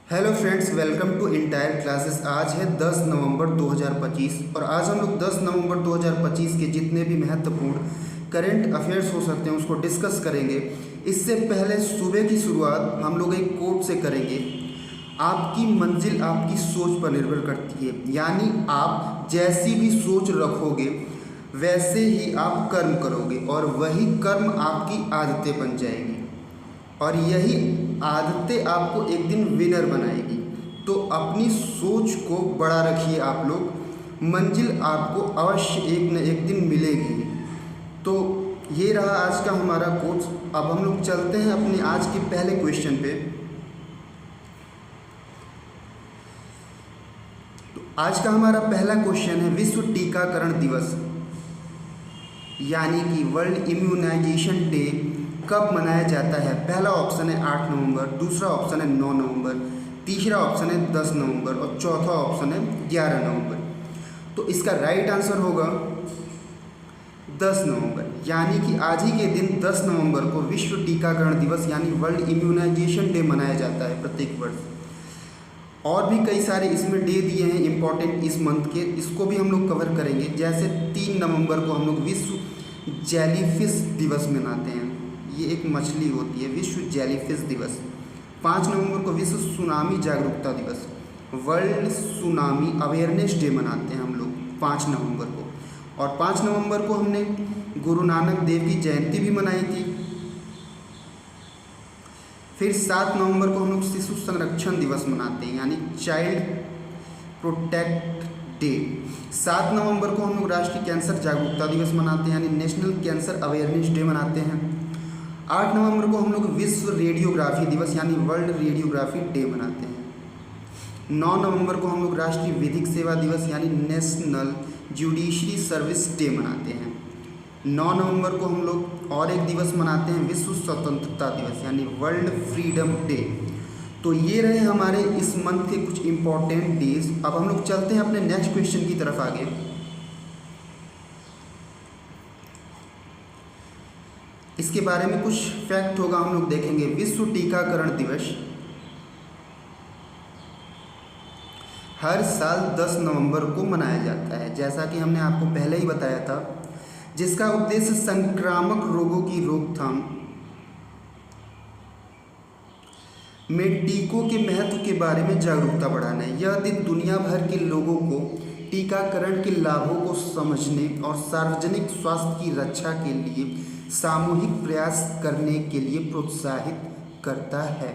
Hello friends, welcome to entire classes. आज है 10 नवंबर 2025 और आज हम लोग 10 नवंबर 2025 के जितने भी महत्वपूर्ण करंट अफेयर्स हो सकते हैं उसको डिस्कस करेंगे। इससे पहले सुबह की शुरुआत हम लोग एक कोट से करेंगे। आपकी मंजिल आपकी सोच पर निर्भर करती है, यानी आप जैसी भी सोच रखोगे वैसे ही आप कर्म करोगे और वही कर्म आपकी आदतें बन जाएगी और यही आदतें आपको एक दिन विनर बनाएगी। तो अपनी सोच को बड़ा रखिए आप लोग, मंजिल आपको अवश्य एक न एक दिन मिलेगी। तो ये रहा आज का हमारा कोर्स। अब हम लोग चलते हैं अपने आज के पहले क्वेश्चन पे। तो आज का हमारा पहला क्वेश्चन है, विश्व टीकाकरण दिवस यानी कि वर्ल्ड इम्यूनाइजेशन डे कब मनाया जाता है? पहला ऑप्शन है 8 नवंबर, दूसरा ऑप्शन है 9 नवंबर, तीसरा ऑप्शन है 10 नवंबर और चौथा ऑप्शन है 11 नवंबर। तो इसका राइट आंसर होगा 10 नवंबर, यानी कि आज ही के दिन 10 नवंबर को विश्व टीकाकरण दिवस यानी वर्ल्ड इम्यूनाइजेशन डे मनाया जाता है प्रत्येक वर्ष। और भी कई सारे इसमें डे दिए हैं इम्पॉर्टेंट इस मंथ के, इसको भी हम लोग कवर करेंगे। जैसे 3 नवंबर को हम लोग विश्व जेलीफिश दिवस मनाते हैं, ये एक मछली होती है, विश्व जेलीफिश दिवस। 5 नवंबर को विश्व सुनामी जागरूकता दिवस, वर्ल्ड सुनामी अवेयरनेस डे मनाते हैं हम लोग 5 नवंबर को। और 5 नवंबर को हमने गुरु नानक देव की जयंती भी मनाई थी। फिर 7 नवंबर को हम लोग शिशु संरक्षण दिवस मनाते हैं यानी चाइल्ड प्रोटेक्ट डे। 7 नवंबर को हम लोग राष्ट्रीय कैंसर जागरूकता दिवस मनाते हैं यानी नेशनल कैंसर अवेयरनेस डे मनाते हैं। 8 नवंबर को हम लोग विश्व रेडियोग्राफी दिवस यानी वर्ल्ड रेडियोग्राफी डे मनाते हैं। 9 नवंबर को हम लोग राष्ट्रीय विधिक सेवा दिवस यानी नेशनल जुडिशरी सर्विस डे मनाते हैं। 9 नवंबर को हम लोग और एक दिवस मनाते हैं, विश्व स्वतंत्रता दिवस यानी वर्ल्ड फ्रीडम डे। तो ये रहे हमारे इस मंथ के कुछ इम्पोर्टेंट डेज। अब हम लोग चलते हैं अपने नेक्स्ट क्वेश्चन की तरफ आगे। इसके बारे में कुछ फैक्ट होगा, हम लोग देखेंगे। विश्व टीकाकरण दिवस हर साल 10 नवंबर को मनाया जाता है, जैसा कि हमने आपको पहले ही बताया था, जिसका उद्देश्य संक्रामक रोगों की रोकथाम में टीकों के महत्व के बारे में जागरूकता बढ़ाना है। यह दिन दुनिया भर के लोगों को टीकाकरण के लाभों को समझने और सार्वजनिक स्वास्थ्य की रक्षा के लिए सामूहिक प्रयास करने के लिए प्रोत्साहित करता है।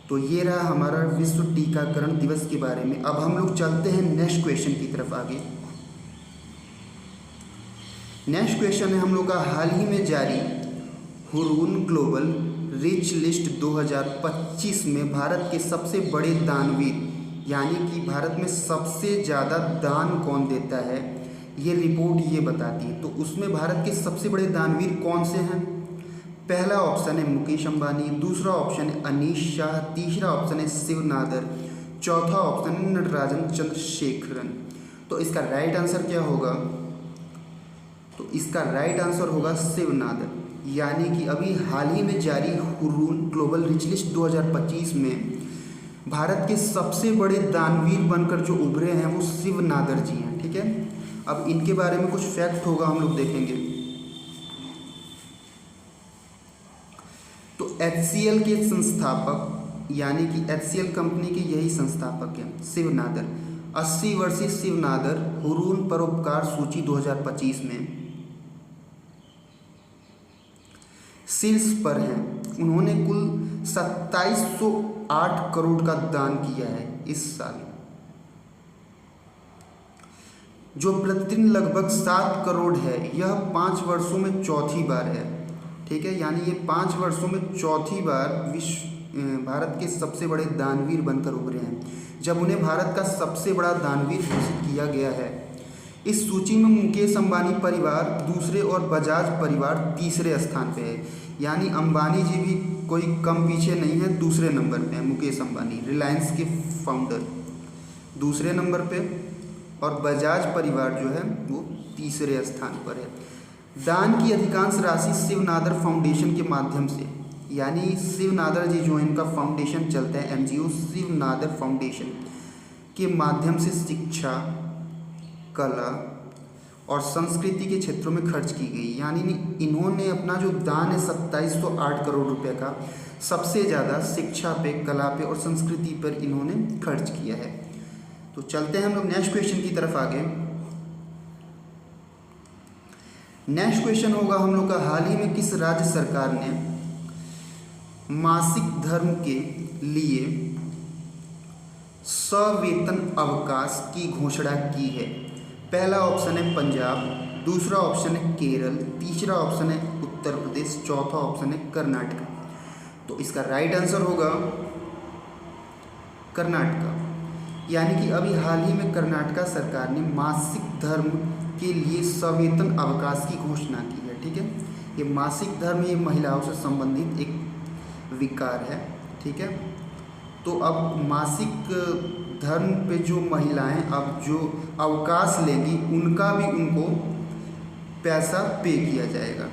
तो ये रहा हमारा विश्व टीकाकरण दिवस के बारे में। अब हम लोग चलते हैं नेक्स्ट क्वेश्चन की तरफ आगे। नेक्स्ट क्वेश्चन है हम लोग का, हाल ही में जारी हुरून ग्लोबल रिच लिस्ट 2025 में भारत के सबसे बड़े दानवीर यानी कि भारत में सबसे ज़्यादा दान कौन देता है, ये रिपोर्ट ये बताती है। तो उसमें भारत के सबसे बड़े दानवीर कौन से हैं? पहला ऑप्शन है मुकेश अंबानी, दूसरा ऑप्शन है अनीश शाह, तीसरा ऑप्शन है शिव नादर, चौथा ऑप्शन है नटराजन चंद्रशेखरन। तो इसका राइट आंसर क्या होगा? तो इसका राइट आंसर होगा शिव नादर, यानी कि अभी हाल ही में जारी हुरून ग्लोबल रिच लिस्ट 2025 में भारत के सबसे बड़े दानवीर बनकर जो उभरे हैं वो शिव नादर जी हैं। ठीक है, अब इनके बारे में कुछ फैक्ट होगा, हम लोग देखेंगे। तो HCL के संस्थापक यानी कि HCL कंपनी के यही संस्थापक हैं शिव नादर। 80 वर्षीय शिव नादर हुरून परोपकार सूची 2025 में शीर्ष पर हैं। उन्होंने कुल 2708 करोड़ का दान किया है इस साल, जो प्रतिदिन लगभग 7 करोड़ है। यह 5 वर्षों में चौथी बार है। ठीक है, यानी ये 5 वर्षों में चौथी बार भारत के सबसे बड़े दानवीर बनकर उभरे हैं, जब उन्हें भारत का सबसे बड़ा दानवीर घोषित किया गया है। इस सूची में मुकेश अंबानी परिवार दूसरे और बजाज परिवार तीसरे स्थान पे है, यानी अंबानी जी भी कोई कम पीछे नहीं है, दूसरे नंबर पे है मुकेश अंबानी, रिलायंस के फाउंडर दूसरे नंबर पे, और बजाज परिवार जो है वो तीसरे स्थान पर है। दान की अधिकांश राशि शिव नादर फाउंडेशन के माध्यम से यानी शिव नादर जी जो इनका फाउंडेशन चलता है एनजीओ शिव नादर फाउंडेशन के माध्यम से शिक्षा, कला और संस्कृति के क्षेत्रों में खर्च की गई। यानी इन्होंने अपना जो दान है 2708 करोड़ रुपए का सबसे ज़्यादा शिक्षा पे, कला पे और संस्कृति पर इन्होंने खर्च किया है। तो चलते हैं हम लोग नेक्स्ट क्वेश्चन की तरफ आगे। नेक्स्ट क्वेश्चन होगा हम लोग का, हाल ही में किस राज्य सरकार ने मासिक धर्म के लिए सवेतन अवकाश की घोषणा की है? पहला ऑप्शन है पंजाब, दूसरा ऑप्शन है केरल, तीसरा ऑप्शन है उत्तर प्रदेश, चौथा ऑप्शन है कर्नाटक। तो इसका राइट आंसर होगा कर्नाटक। यानी कि अभी हाल ही में कर्नाटक सरकार ने मासिक धर्म के लिए सवेतन अवकाश की घोषणा की है। ठीक है, ये मासिक धर्म ये महिलाओं से संबंधित एक विकार है। ठीक है, तो अब मासिक धर्म पे जो महिलाएं अब जो अवकाश लेंगी उनका भी उनको पैसा पे किया जाएगा।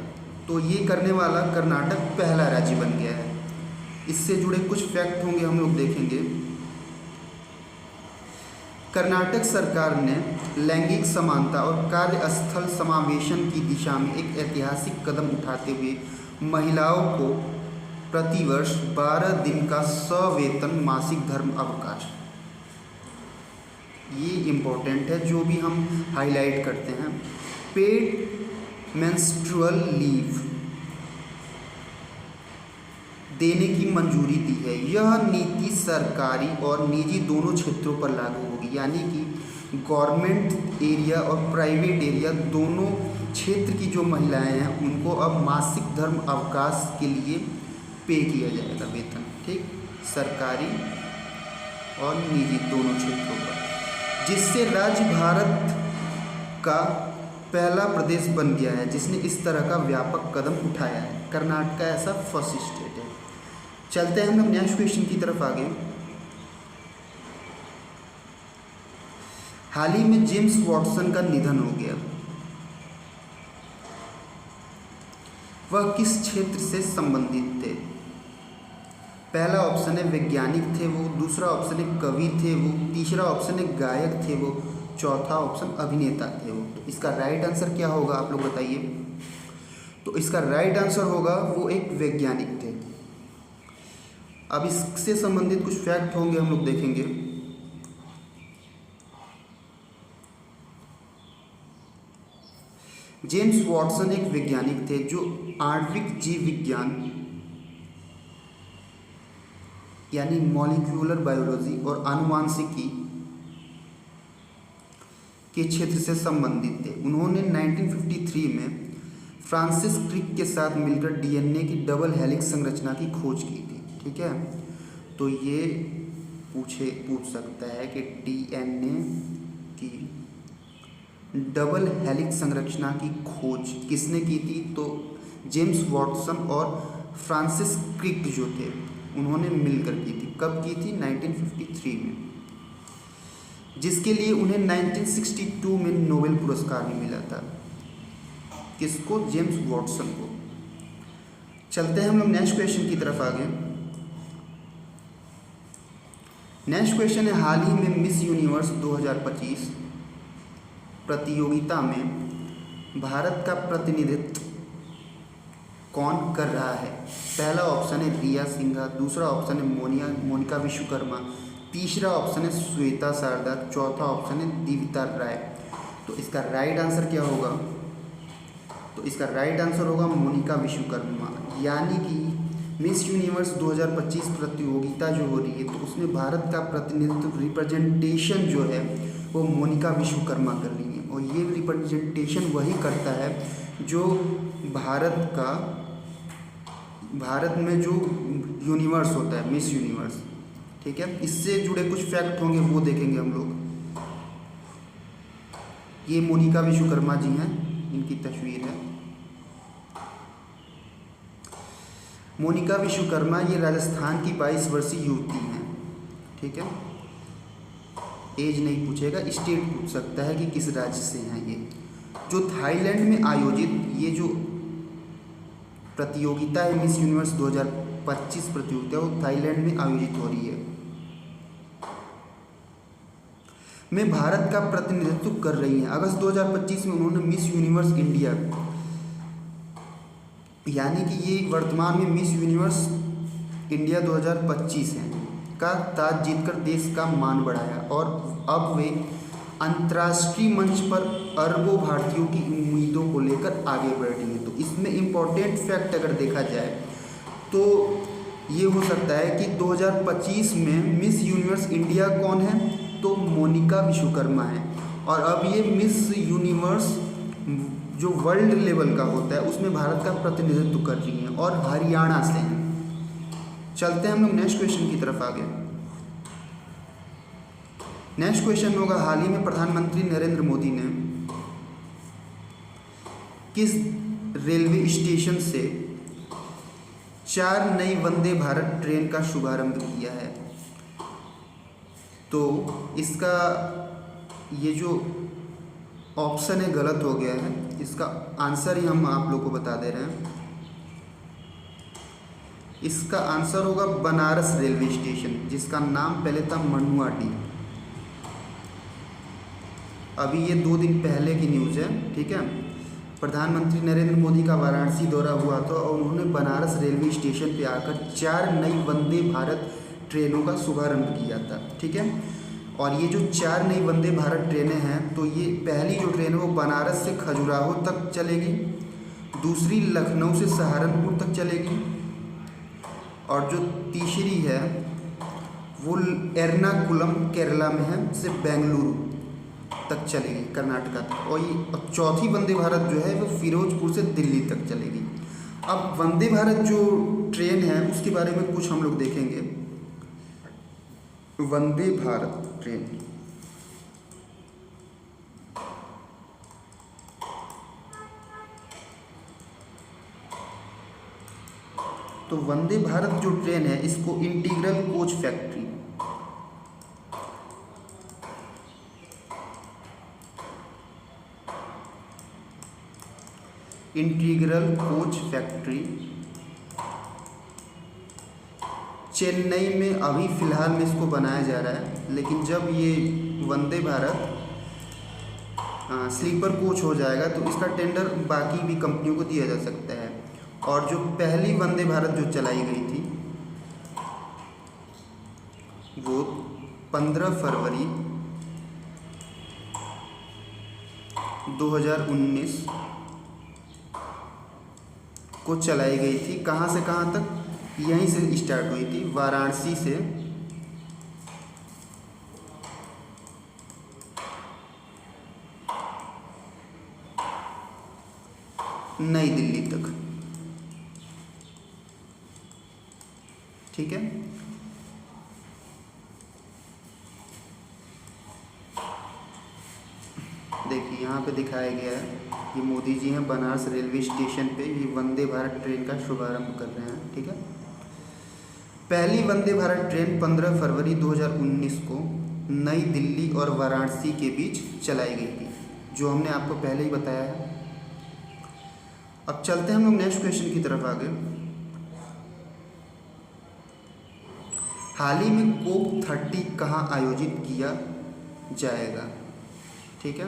तो ये करने वाला कर्नाटक पहला राज्य बन गया है। इससे जुड़े कुछ फैक्ट होंगे हम लोग देखेंगे। कर्नाटक सरकार ने लैंगिक समानता और कार्यस्थल समावेशन की दिशा में एक ऐतिहासिक कदम उठाते हुए महिलाओं को प्रतिवर्ष 12 दिन का सवेतन मासिक धर्म अवकाश, ये इम्पोर्टेंट है जो भी हम हाईलाइट करते हैं, पेड मेंस्ट्रुअल लीव देने की मंजूरी दी है। यह नीति सरकारी और निजी दोनों क्षेत्रों पर लागू होगी। यानी कि गवर्नमेंट एरिया और प्राइवेट एरिया दोनों क्षेत्र की जो महिलाएं हैं उनको अब मासिक धर्म अवकाश के लिए पे किया जाएगा वेतन। ठीक, सरकारी और निजी दोनों क्षेत्रों पर, जिससे राज्य भारत का पहला प्रदेश बन गया है जिसने इस तरह का व्यापक कदम उठाया है। कर्नाटक ऐसा फर्स्ट स्टेट है। चलते हैं हम लोग नेक्स्ट क्वेश्चन की तरफ आगे। हाल ही में जेम्स वॉटसन का निधन हो गया। वह किस क्षेत्र से संबंधित थे? पहला ऑप्शन है वैज्ञानिक थे वो, दूसरा ऑप्शन है कवि थे वो, तीसरा ऑप्शन है गायक थे वो, चौथा ऑप्शन अभिनेता थे वो। तो इसका राइट आंसर क्या होगा आप लोग बताइए। तो इसका राइट आंसर होगा वो एक वैज्ञानिक थे। अब इससे संबंधित कुछ फैक्ट होंगे हम लोग देखेंगे। जेम्स वॉटसन एक वैज्ञानिक थे जो आणविक जीव विज्ञान यानी मॉलिक्यूलर बायोलॉजी और आनुवांशिकी के क्षेत्र से संबंधित थे। उन्होंने 1953 में फ्रांसिस क्रिक के साथ मिलकर डीएनए की डबल हेलिक्स संरचना की खोज की थी। ठीक है, तो ये पूछ सकता है कि डीएनए की डबल हेलिक्स संरचना की खोज किसने की थी? तो जेम्स वॉटसन और फ्रांसिस क्रिक जो थे उन्होंने मिलकर की थी। कब की थी? 1953 में, जिसके लिए उन्हें 1962 में नोबेल पुरस्कार भी मिला था। किसको? जेम्स वॉटसन को। चलते हैं हम लोग नेक्स्ट क्वेश्चन की तरफ आगे। नेक्स्ट क्वेश्चन है, हाल ही में मिस यूनिवर्स 2025 प्रतियोगिता में भारत का प्रतिनिधित्व कौन कर रहा है? पहला ऑप्शन है रिया सिंघा, दूसरा ऑप्शन है मोनिका विश्वकर्मा, तीसरा ऑप्शन है श्वेता शारदा, चौथा ऑप्शन है दीविता राय। तो इसका राइट आंसर क्या होगा? तो इसका राइट आंसर होगा मोनिका विश्वकर्मा। यानी कि मिस यूनिवर्स 2025 प्रतियोगिता जो हो रही है तो उसमें भारत का प्रतिनिधित्व रिप्रेजेंटेशन जो है वो मोनिका विश्वकर्मा कर रही है। और ये रिप्रेजेंटेशन वही करता है जो भारत में जो यूनिवर्स होता है, मिस यूनिवर्स। ठीक है, इससे जुड़े कुछ फैक्ट होंगे वो देखेंगे हम लोग। ये मोनिका विश्वकर्मा जी हैं, इनकी तस्वीर है। मोनिका विश्वकर्मा ये राजस्थान की 22 वर्षीय युवती हैं। ठीक है, एज नहीं पूछेगा, स्टेट पूछ सकता है कि किस राज्य से हैं ये। जो थाईलैंड में आयोजित ये जो प्रतियोगिता है मिस यूनिवर्स 2025 प्रतियोगिता वो थाईलैंड में आयोजित हो रही है। में भारत का प्रतिनिधित्व कर रही हैं। अगस्त 2025 में उन्होंने मिस यूनिवर्स इंडिया, यानी कि ये वर्तमान में मिस यूनिवर्स इंडिया 2025 है, का ताज जीतकर देश का मान बढ़ाया और अब वे अंतर्राष्ट्रीय मंच पर अरबों भारतीयों की उम्मीदों को लेकर आगे बढ़ रही हैं। तो इसमें इम्पोर्टेंट फैक्ट अगर देखा जाए तो ये हो सकता है कि 2025 में मिस यूनिवर्स इंडिया कौन है, तो मोनिका विश्वकर्मा है। और अब ये मिस यूनिवर्स जो वर्ल्ड लेवल का होता है उसमें भारत का प्रतिनिधित्व कर रही हैं और हरियाणा से हैं। चलते हैं हम लोग नेक्स्ट क्वेश्चन की तरफ आगे। नेक्स्ट क्वेश्चन होगा, हाल ही में प्रधानमंत्री नरेंद्र मोदी ने किस रेलवे स्टेशन से 4 नई वंदे भारत ट्रेन का शुभारंभ किया है? तो इसका ये जो ऑप्शन है गलत हो गया है, इसका आंसर ही हम आप लोग को बता दे रहे हैं। इसका आंसर होगा बनारस रेलवे स्टेशन, जिसका नाम पहले था मनुआडीह। अभी ये 2 दिन पहले की न्यूज़ है, ठीक है। प्रधानमंत्री नरेंद्र मोदी का वाराणसी दौरा हुआ था और उन्होंने बनारस रेलवे स्टेशन पे आकर 4 नई वंदे भारत ट्रेनों का शुभारंभ किया था, ठीक है। और ये जो 4 नई वंदे भारत ट्रेनें हैं, तो ये पहली जो ट्रेन है वो बनारस से खजुराहो तक चलेगी, दूसरी लखनऊ से सहारनपुर तक चलेगी, और जो तीसरी है वो एर्नाकुलम केरला में है से बेंगलुरु तक चलेगी, कर्नाटका तक। और ये चौथी वंदे भारत जो है वो फिरोजपुर से दिल्ली तक चलेगी। अब वंदे भारत जो ट्रेन है उसके बारे में कुछ हम लोग देखेंगे। वंदे भारत ट्रेन, तो वंदे भारत जो ट्रेन है इसको इंटीग्रल कोच फैक्ट्री, चेन्नई में अभी फ़िलहाल में इसको बनाया जा रहा है, लेकिन जब ये वंदे भारत स्लीपर कोच हो जाएगा तो इसका टेंडर बाकी भी कंपनियों को दिया जा सकता है। और जो पहली वंदे भारत जो चलाई गई थी वो 15 फरवरी 2019 को चलाई गई थी। कहाँ से कहाँ तक? यहीं से स्टार्ट हुई थी, वाराणसी से नई दिल्ली तक, ठीक है। देखिए यहाँ पे दिखाया गया है, ये मोदी जी हैं बनारस रेलवे स्टेशन पे ये वंदे भारत ट्रेन का शुभारंभ कर रहे हैं, ठीक है। पहली वंदे भारत ट्रेन 15 फरवरी 2019 को नई दिल्ली और वाराणसी के बीच चलाई गई थी, जो हमने आपको पहले ही बताया है। अब चलते हैं हम लोग नेक्स्ट क्वेश्चन की तरफ आगे। हाल ही में कोप 30 कहाँ आयोजित किया जाएगा? ठीक है,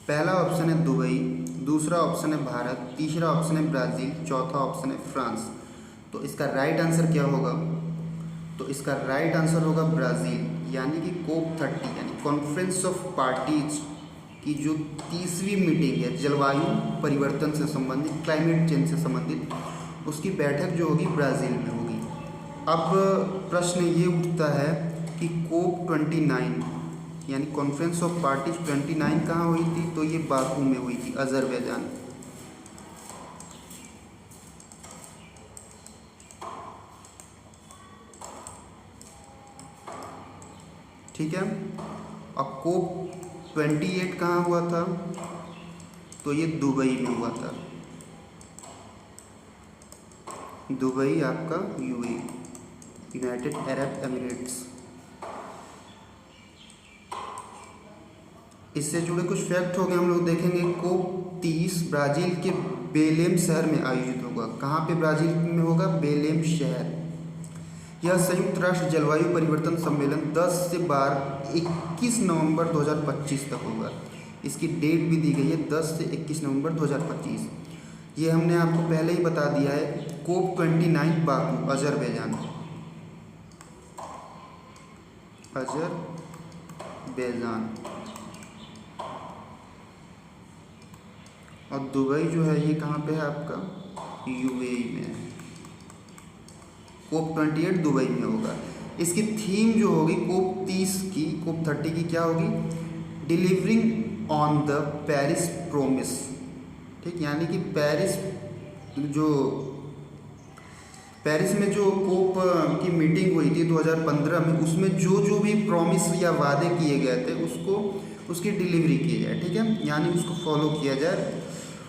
पहला ऑप्शन है दुबई, दूसरा ऑप्शन है भारत, तीसरा ऑप्शन है ब्राज़ील, चौथा ऑप्शन है फ्रांस। तो इसका राइट आंसर क्या होगा? तो इसका राइट आंसर होगा ब्राज़ील, यानी कि कोप 30 यानी कॉन्फ्रेंस ऑफ पार्टीज की जो 30वीं मीटिंग है जलवायु परिवर्तन से संबंधित, क्लाइमेट चेंज से संबंधित, उसकी बैठक जो होगी ब्राज़ील में होगी। अब प्रश्न ये उठता है कि कोप 29 यानी कॉन्फ्रेंस ऑफ पार्टीज 29 कहाँ हुई थी? तो ये बाकू में हुई थी, अजरबैजान। ठीक है, अब कोप 28 कहाँ हुआ था? तो ये दुबई में हुआ था। दुबई आपका यूएई, यूनाइटेड अरब एमिरेट्स। इससे जुड़े कुछ फैक्ट हो गए हम लोग देखेंगे। कोप 30 ब्राज़ील के बेलेम शहर में आयोजित होगा। कहाँ पे ब्राज़ील में होगा? बेलेम शहर। यह संयुक्त राष्ट्र जलवायु परिवर्तन सम्मेलन 10 से 21 नवंबर 2025 तक होगा। इसकी डेट भी दी गई है 10 से 21 नवंबर 2025। ये हमने आपको पहले ही बता दिया है। COP29 बाकू, अजरबैजान, और दुबई जो है ये कहाँ पे है आपका? UAE में है। COP28 दुबई में होगा। इसकी थीम जो होगी COP30 की क्या होगी? Delivering on the Paris promise. ठीक, यानी कि पेरिस में जो कोप की मीटिंग हुई थी 2015 में, उसमें जो भी प्रॉमिस या वादे किए गए थे उसकी डिलीवरी की जाए। ठीक है, यानी उसको फॉलो किया जाए,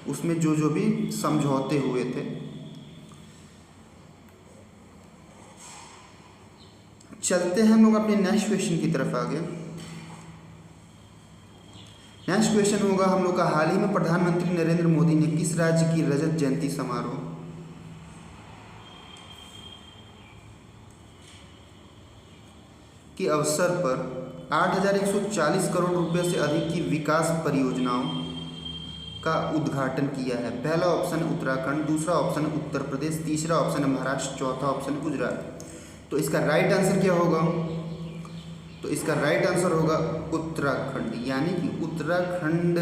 उसमें जो भी समझौते हुए थे। चलते हैं हम लोग अपने नेक्स्ट क्वेश्चन की तरफ आगे। नेक्स्ट क्वेश्चन होगा हम लोग का, हाल ही में प्रधानमंत्री नरेंद्र मोदी ने किस राज्य की रजत जयंती समारोह के अवसर पर 8,140 करोड़ रुपए से अधिक की विकास परियोजनाओं का उद्घाटन किया है? पहला ऑप्शन है उत्तराखंड, दूसरा ऑप्शन है उत्तर प्रदेश, तीसरा ऑप्शन है महाराष्ट्र, चौथा ऑप्शन गुजरात। तो इसका राइट आंसर क्या होगा? तो इसका राइट आंसर होगा उत्तराखंड। यानी कि उत्तराखंड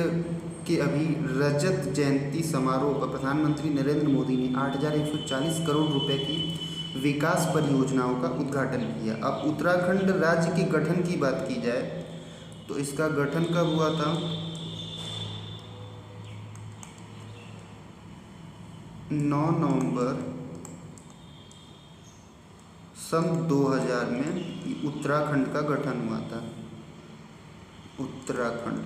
के अभी रजत जयंती समारोह पर प्रधानमंत्री नरेंद्र मोदी ने 8,140 करोड़ रुपए की विकास परियोजनाओं का उद्घाटन किया। अब उत्तराखंड राज्य के गठन की बात की जाए तो इसका गठन कब हुआ था? 9 नवंबर सन 2000 में उत्तराखंड का गठन हुआ था। उत्तराखंड,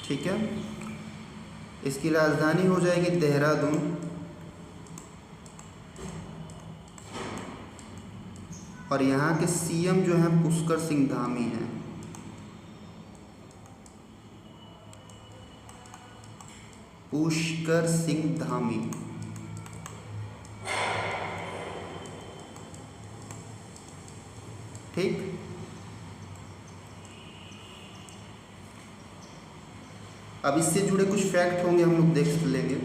ठीक है। इसकी राजधानी हो जाएगी देहरादून, और यहाँ के सीएम जो हैं पुष्कर सिंह धामी हैं। पुष्कर सिंह धामी, ठीक। अब इससे जुड़े कुछ फैक्ट होंगे, हम लोग देख लेंगे।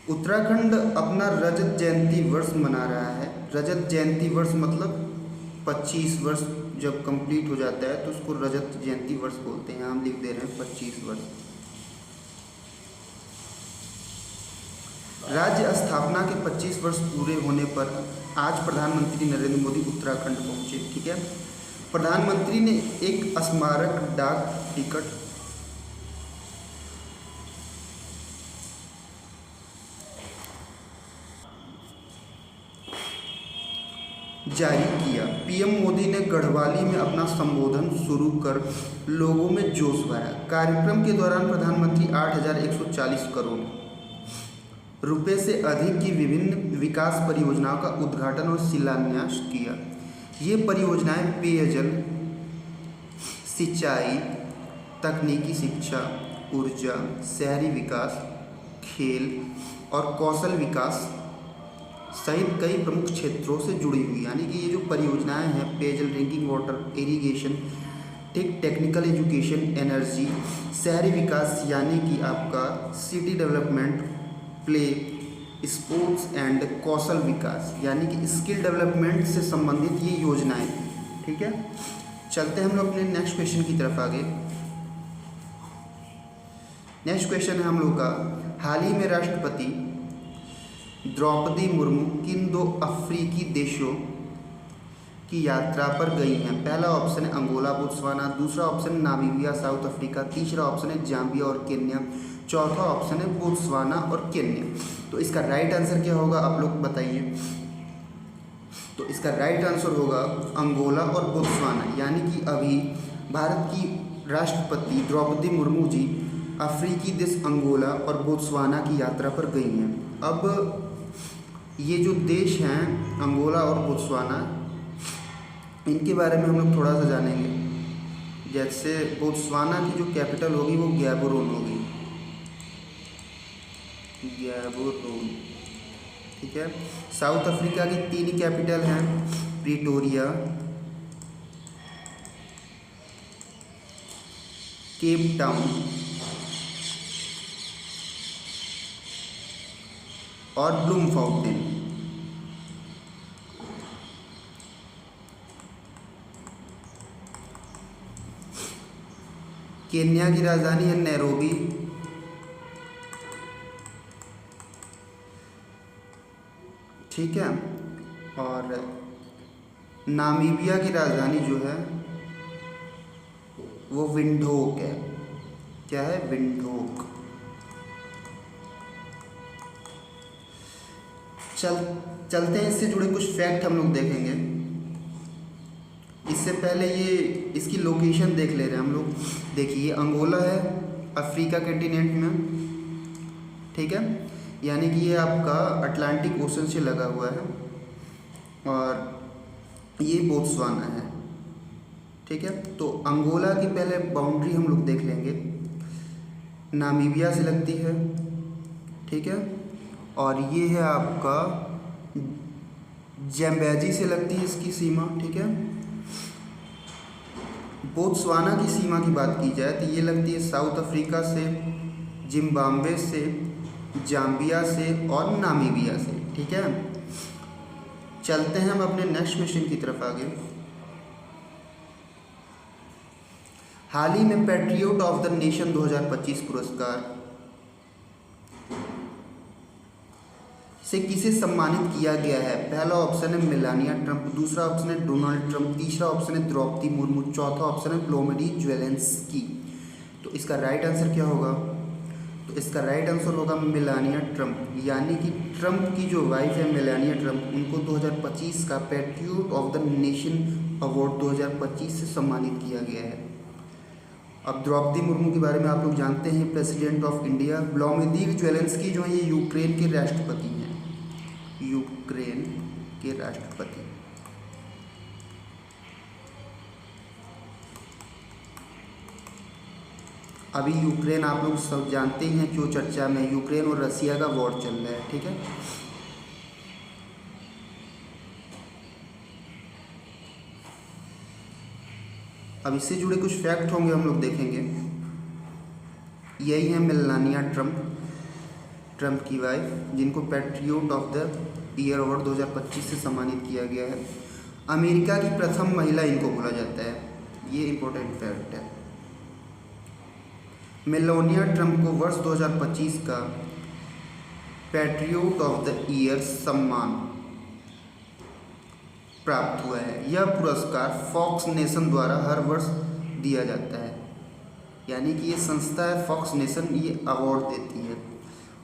उत्तराखंड अपना रजत जयंती वर्ष मना रहा है। रजत जयंती वर्ष मतलब 25 वर्ष जब कंप्लीट हो जाता है तो उसको रजत जयंती वर्ष बोलते हैं। हम लिख दे रहे हैं 25 वर्ष। राज्य स्थापना के 25 वर्ष पूरे होने पर आज प्रधानमंत्री नरेंद्र मोदी उत्तराखंड पहुंचे। ठीक है, प्रधानमंत्री ने एक स्मारक डाक टिकट जारी किया। पीएम मोदी ने गढ़वाली में अपना संबोधन शुरू कर लोगों में जोश भरा। कार्यक्रम के दौरान प्रधानमंत्री 8,140 करोड़ रुपए से अधिक की विभिन्न विकास परियोजनाओं का उद्घाटन और शिलान्यास किया। ये परियोजनाएं पेयजल, सिंचाई, तकनीकी शिक्षा, ऊर्जा, शहरी विकास, खेल और कौशल विकास सहित कई प्रमुख क्षेत्रों से जुड़ी हुई। यानी कि ये जो परियोजनाएं हैं, पेयजल, drinking water, irrigation, technical education, energy, शहरी विकास यानी कि आपका city development, play, sports and कौशल विकास यानी कि स्किल डेवलपमेंट से संबंधित ये योजनाएं। ठीक है, चलते हैं हम लोग अपने नेक्स्ट क्वेश्चन की तरफ आगे। नेक्स्ट क्वेश्चन है हम लोग का, हाल ही में राष्ट्रपति द्रौपदी मुर्मू किन 2 अफ्रीकी देशों की यात्रा पर गई हैं? पहला ऑप्शन है अंगोला, बोत्सवाना, दूसरा ऑप्शन है नामीबिया, साउथ अफ्रीका, तीसरा ऑप्शन है जाम्बिया और केन्या, चौथा ऑप्शन है बोत्सवाना और केन्या। तो इसका राइट आंसर क्या होगा, आप लोग बताइए। तो इसका राइट आंसर होगा अंगोला और बोत्सवाना। यानी कि अभी भारत की राष्ट्रपति द्रौपदी मुर्मू जी अफ्रीकी देश अंगोला और बोत्सवाना की यात्रा पर गई हैं। अब ये जो देश हैं अंगोला और बोत्सवाना, इनके बारे में हम लोग थोड़ा सा जानेंगे। जैसे बोत्सवाना की जो कैपिटल होगी वो गैबोरोन होगी, गैबोरोन, ठीक है। साउथ अफ्रीका की 3 कैपिटल हैं, प्रिटोरिया, केप टाउन और ब्लूमफाउंटेन। केन्या की राजधानी है नैरोबी, ठीक है। और नामीबिया की राजधानी जो है वो विंडहोक है। क्या है? विंडहोक। चलते हैं, इससे जुड़े कुछ फैक्ट हम लोग देखेंगे। इससे पहले ये इसकी लोकेशन देख ले रहे हैं हम लोग। देखिए अंगोला है अफ्रीका कंटिनेंट में, ठीक है, यानी कि ये आपका अटलांटिक ओशन से लगा हुआ है। और ये बोत्सवाना है, ठीक है। तो अंगोला की पहले बाउंड्री हम लोग देख लेंगे, नामीबिया से लगती है, ठीक है। और ये है आपका ज़ैम्बिया से लगती है इसकी सीमा, ठीक है। बोत्सवाना की सीमा की बात की जाए तो ये लगती है साउथ अफ्रीका से, जिम्बाब्वे से, जाम्बिया से और नामीबिया से, ठीक है। चलते हैं हम अपने नेक्स्ट क्वेश्चन की तरफ आगे। हाल ही में पैट्रियट ऑफ द नेशन 2025 पुरस्कार से किसे सम्मानित किया गया है? पहला ऑप्शन है मेलानिया ट्रंप, दूसरा ऑप्शन है डोनाल्ड ट्रंप, तीसरा ऑप्शन है द्रौपदी मुर्मू, चौथा ऑप्शन है व्लादिमीर ज़ेलेंस्की। तो इसका राइट आंसर क्या होगा? तो इसका राइट आंसर होगा मेलानिया ट्रंप, यानी कि ट्रंप की जो वाइफ है मेलानिया ट्रंप, उनको 2025 का patriot of the nation award 2025 से सम्मानित किया गया है। अब द्रौपदी मुर्मू के बारे में आप लोग जानते हैं, president of India. Vladimir Zelensky जो है ये यूक्रेन के राष्ट्रपति हैं, यूक्रेन के राष्ट्रपति। अभी यूक्रेन आप लोग सब जानते हैं क्यों चर्चा में, यूक्रेन और रसिया का वॉर चल रहा है, ठीक है। अब इससे जुड़े कुछ फैक्ट होंगे हम लोग देखेंगे। यही है मेलानिया ट्रंप, ट्रंप की वाइफ, जिनको patriot of the year award 2025 से सम्मानित किया गया है। अमेरिका की प्रथम महिला इनको बोला जाता है, ये इंपॉर्टेंट फैक्ट है। मेलानिया ट्रंप को वर्ष 2025 का पैट्रियट ऑफ द ईयर सम्मान प्राप्त हुआ है। यह पुरस्कार फॉक्स नेशन द्वारा हर वर्ष दिया जाता है, यानी कि ये संस्था है फॉक्स नेशन, ये अवार्ड देती है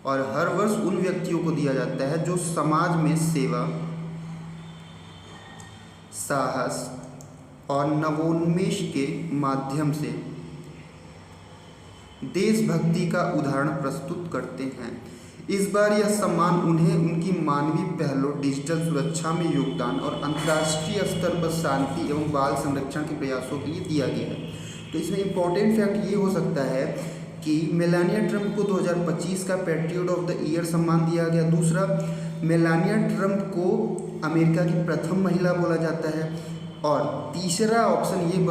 और हर वर्ष उन व्यक्तियों को दिया जाता है जो समाज में सेवा, साहस और नवोन्मेष के माध्यम से देशभक्ति का उदाहरण प्रस्तुत करते हैं। इस बार यह सम्मान उन्हें उनकी मानवीय पहलों, डिजिटल सुरक्षा में योगदान और अंतर्राष्ट्रीय स्तर पर शांति एवं बाल संरक्षण के प्रयासों के लिए दिया गया है। तो इसमें इम्पोर्टेंट फैक्ट ये हो सकता है कि मेलानिया ट्रंप को 2025 का पैट्रियट ऑफ द ईयर सम्मान दिया गया। दूसरा, मेलानिया ट्रंप को अमेरिका की प्रथम महिला बोला जाता है। और तीसरा ऑप्शन ये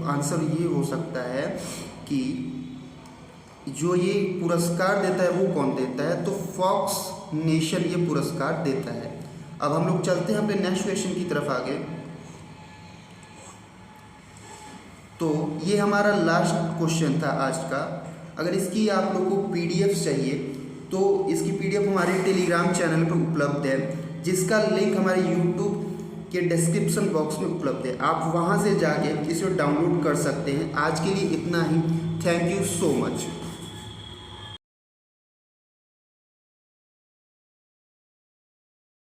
आंसर ये हो सकता है कि जो ये पुरस्कार देता है वो कौन देता है? तो फॉक्स नेशन ये पुरस्कार देता है। अब हम लोग चलते हैं अपने नेक्स्ट क्वेश्चन की तरफ आगे। तो ये हमारा लास्ट क्वेश्चन था आज का। अगर इसकी आप लोग को पीडीएफ चाहिए तो इसकी पीडीएफ हमारे टेलीग्राम चैनल पर उपलब्ध है, जिसका लिंक हमारे यूट्यूब के डिस्क्रिप्शन बॉक्स में उपलब्ध है। आप वहां से जाके इसे डाउनलोड कर सकते हैं। आज के लिए इतना ही। Thank you so much.